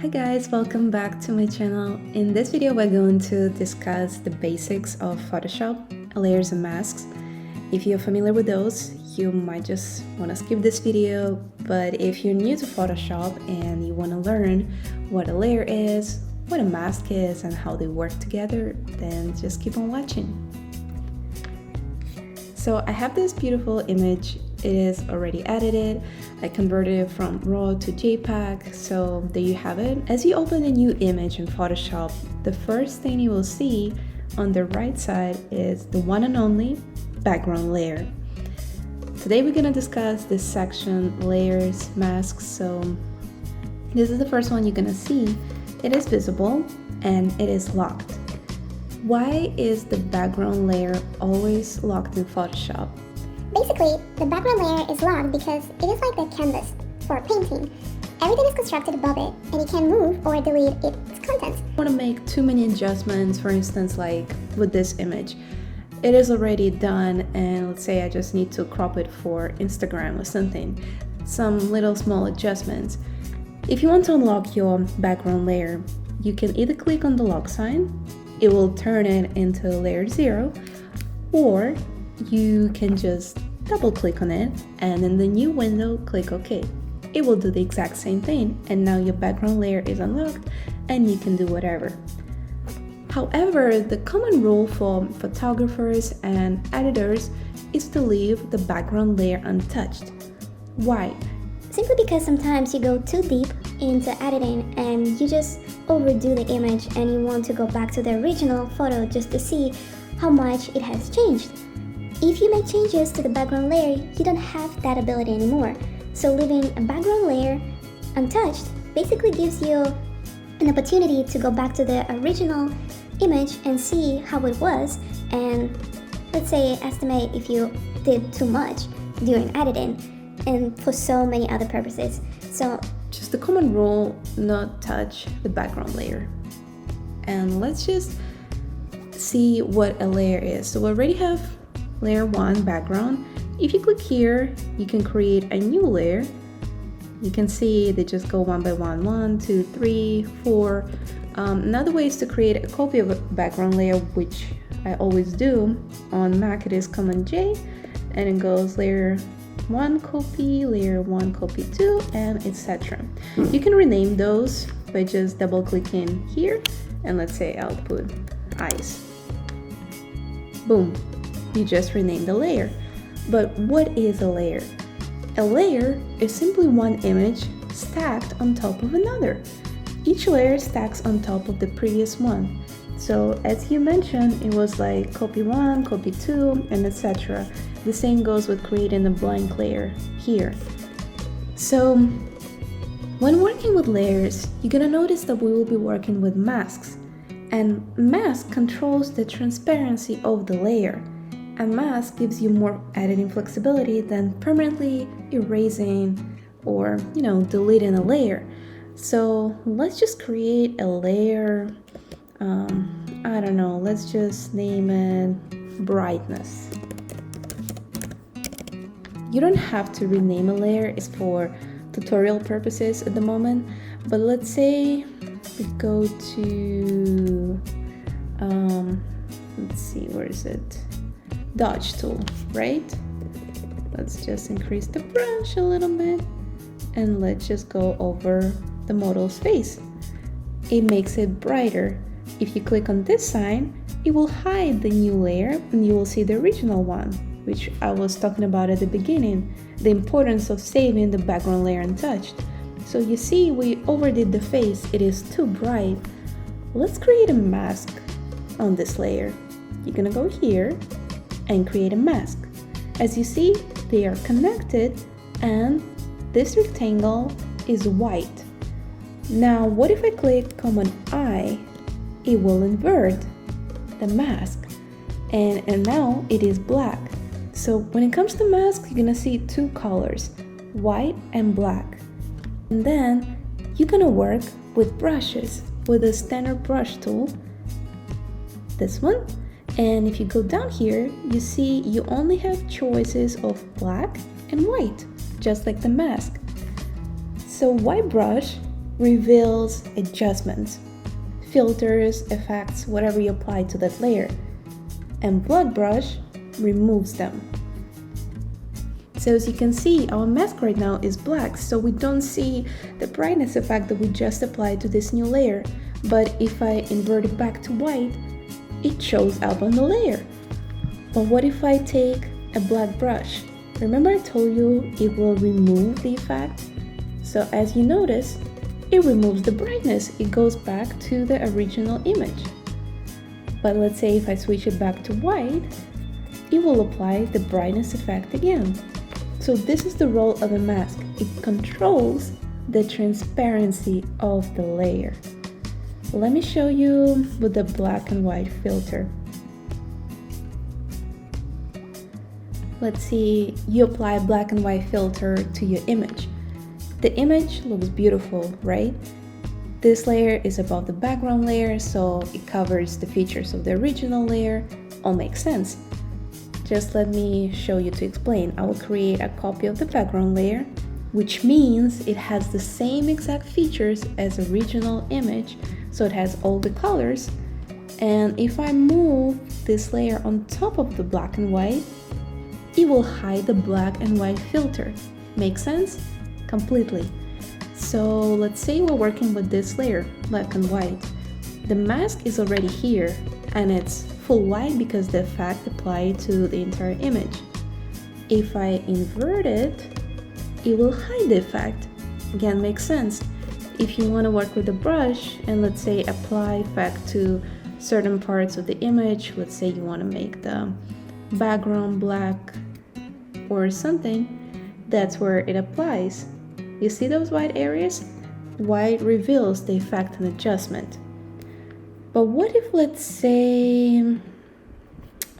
Hi guys, welcome back to my channel. In this video we're going to discuss the basics of Photoshop, layers and masks. If you're familiar with those, you might just want to skip this video, but if you're new to Photoshop and you want to learn what a layer is, what a mask is, and how they work together, then just keep on watching. So I have this beautiful image. It is already edited. I converted it from RAW to JPEG, so there you have it. As you open a new image in Photoshop, the first thing you will see on the right side is the one and only background layer. Today we're gonna discuss this section, layers, masks. So this is the first one you're gonna see. It is visible and it is locked. Why is the background layer always locked in Photoshop? Basically, the background layer is locked because it is like the canvas for painting. Everything is constructed above it, and you can move or delete its contents. I want to make too many adjustments, for instance, like with this image. It is already done, and let's say I just need to crop it for Instagram or something. Some little small adjustments. If you want to unlock your background layer, you can either click on the lock sign, it will turn it into layer 0, or you can just double click on it and in the new window click OK. It will do the exact same thing, and now your background layer is unlocked and you can do whatever. However, the common rule for photographers and editors is to leave the background layer untouched. Why? Simply because sometimes you go too deep into editing and you just overdo the image and you want to go back to the original photo just to see how much it has changed. If you make changes to the background layer, you don't have that ability anymore. So leaving a background layer untouched basically gives you an opportunity to go back to the original image and see how it was, and let's say estimate if you did too much during editing and for so many other purposes. So just the common rule, not touch the background layer. And let's just see what a layer is. So we already have layer 1 background. If you click here, you can create a new layer. You can see they just go one by one, 1, 2, 3, 4. Another way is to create a copy of a background layer, which I always do. On Mac it is Command J, and it goes layer 1 copy, layer 1 copy 2, and etc. You can rename those by just double clicking here, and let's say I'll put eyes. Boom. You just renamed the layer. But what is a layer? A layer is simply one image stacked on top of another. Each layer stacks on top of the previous one. So as you mentioned, it was like copy 1, copy 2, and etc. The same goes with creating a blank layer here. So when working with layers, you're gonna notice that we will be working with masks. And mask controls the transparency of the layer. A mask gives you more editing flexibility than permanently erasing or, deleting a layer. So let's just create a layer, I don't know, let's just name it brightness. You don't have to rename a layer, it's for tutorial purposes at the moment, but let's say we go to, let's see, where is it? Dodge tool, right? Let's just increase the brush a little bit and let's just go over the model's face. It makes it brighter. If you click on this sign, it will hide the new layer and you will see the original one, which I was talking about at the beginning, the importance of saving the background layer untouched. So you see we overdid the face, it is too bright. Let's create a mask on this layer. You're gonna go here and create a mask. As you see, they are connected and this rectangle is white. Now, what if I click Command I? It will invert the mask and now it is black. So when it comes to mask, you're gonna see two colors, white and black. And then you're gonna work with brushes with a standard brush tool, this one. And if you go down here, you see you only have choices of black and white, just like the mask. So white brush reveals adjustments, filters, effects, whatever you apply to that layer. And black brush removes them. So as you can see, our mask right now is black, so we don't see the brightness effect that we just applied to this new layer. But if I invert it back to white, it shows up on the layer. But what if I take a black brush? Remember I told you it will remove the effect? So as you notice, it removes the brightness. It goes back to the original image. But let's say if I switch it back to white, it will apply the brightness effect again. So this is the role of a mask. It controls the transparency of the layer. Let me show you with the black and white filter. Let's see, you apply a black and white filter to your image. The image looks beautiful, right? This layer is above the background layer, so it covers the features of the original layer. All makes sense. Just let me show you to explain. I will create a copy of the background layer, which means it has the same exact features as original image, so it has all the colors. And if I move this layer on top of the black and white, it will hide the black and white filter. Make sense? Completely. So let's say we're working with this layer, black and white. The mask is already here and it's full white because the effect applied to the entire image. If I invert it, it will hide the effect. Again, makes sense. If you want to work with a brush and let's say apply effect to certain parts of the image, let's say you want to make the background black or something, that's where it applies. You see those white areas? White reveals the effect and adjustment. But what if, let's say,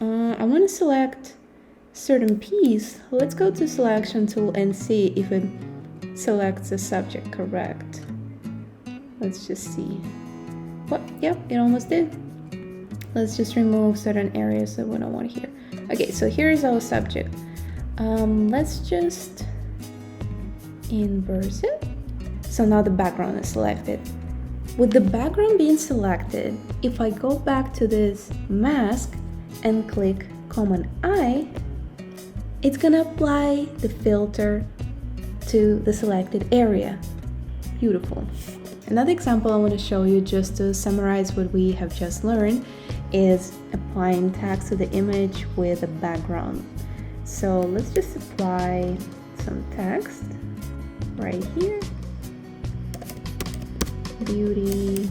I want to select certain piece. Let's go to selection tool and see if it selects the subject correct. Let's just see. What? Yep, it almost did. Let's just remove certain areas that we don't want here. Okay, so here's our subject. Let's just inverse it. So now the background is selected. With the background being selected, if I go back to this mask and click Command I, it's gonna apply the filter to the selected area. Beautiful. Another example I want to show you just to summarize what we have just learned is applying text to the image with a background. So let's just apply some text right here. Beauty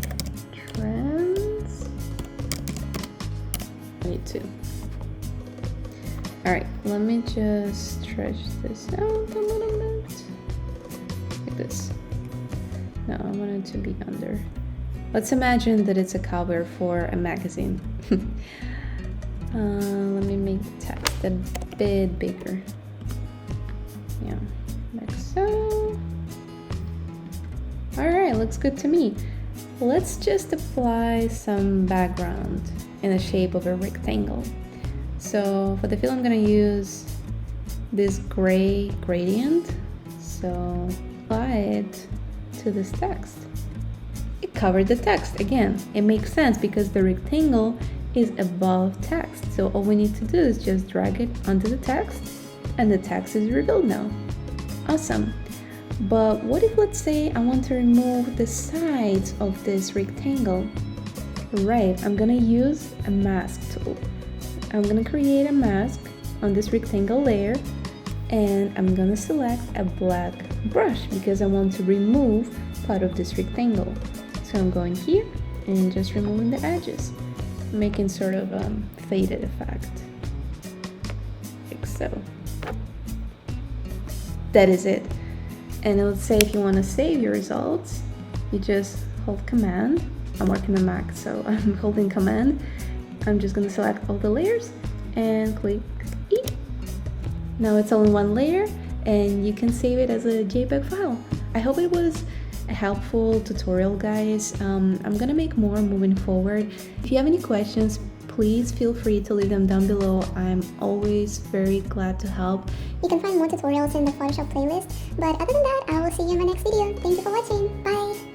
trends. Me too. Alright, let me just stretch this out a little bit. Like this. No, I want it to be under. Let's imagine that it's a cover for a magazine. Let me make the text a bit bigger. Yeah, like so. Alright, looks good to me. Let's just apply some background in the shape of a rectangle. So for the fill, I'm gonna use this gray gradient. So apply it to this text. It covered the text. Again, it makes sense because the rectangle is above text. So all we need to do is just drag it onto the text and the text is revealed now. Awesome. But what if, let's say, I want to remove the sides of this rectangle? Right, I'm gonna use a mask tool. I'm gonna create a mask on this rectangle layer and I'm gonna select a black brush because I want to remove part of this rectangle. So I'm going here and just removing the edges, making sort of a faded effect, like so. That is it. And let's say if you want to save your results, you just hold Command. I'm working on Mac, so I'm holding Command. I'm just gonna select all the layers and click E. Now it's all in one layer and you can save it as a JPEG file. I hope it was a helpful tutorial, guys. I'm gonna make more moving forward. If you have any questions, please feel free to leave them down below. I'm always very glad to help. You can find more tutorials in the Photoshop playlist, but other than that, I will see you in my next video. Thank you for watching. Bye!